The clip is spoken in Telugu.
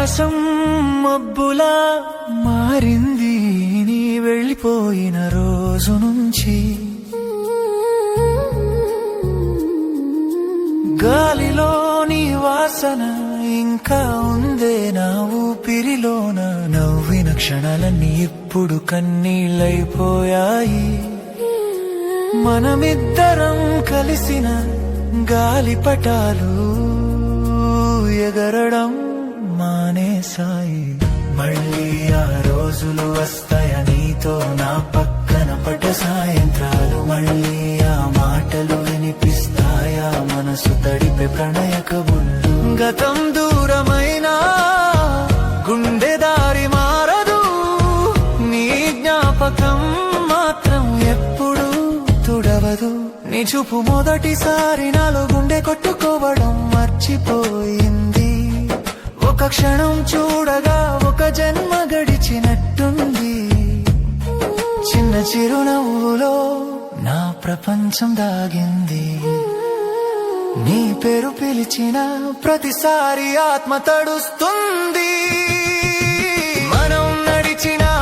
ఆకాశం మబ్బులా మారింది నీ వెళ్ళిపోయిన రోజు నుంచి. గాలిలోని వాసన ఇంకా ఉందే నా ఊపిరిలోన. నవ్విన క్షణాలన్నీ ఇప్పుడు కన్నీళ్ళైపోయాయి. మనమిద్దరం కలిసిన గాలిపటాలు ఎగరడం మానేశాయి. మళ్ళీ ఆ రోజులు వస్తాయా నీతో నా పక్కన పడ్డ సాయంత్రాలు. మళ్ళీ ఆ మాటలు వినిపిస్తాయా మనసు తడిపే ప్రణయ కబుర్లు. గతం దూరమైనా గుండె దారి మారదు. నీ జ్ఞాపకం మాత్రం ఎప్పుడు తుడవదు. నీ చూపు మొదటిసారి నాలో గుండె కొట్టుకోవడం మర్చిపోయింది. ఒక క్షణం చూడగా ఒక జన్మ గడిచినట్టుంది. చిన్న చిరునవ్వులో నా ప్రపంచం దాగింది. నీ పేరు పిలిచిన ప్రతిసారి ఆత్మ తడుస్తుంది. మనం నడిచిన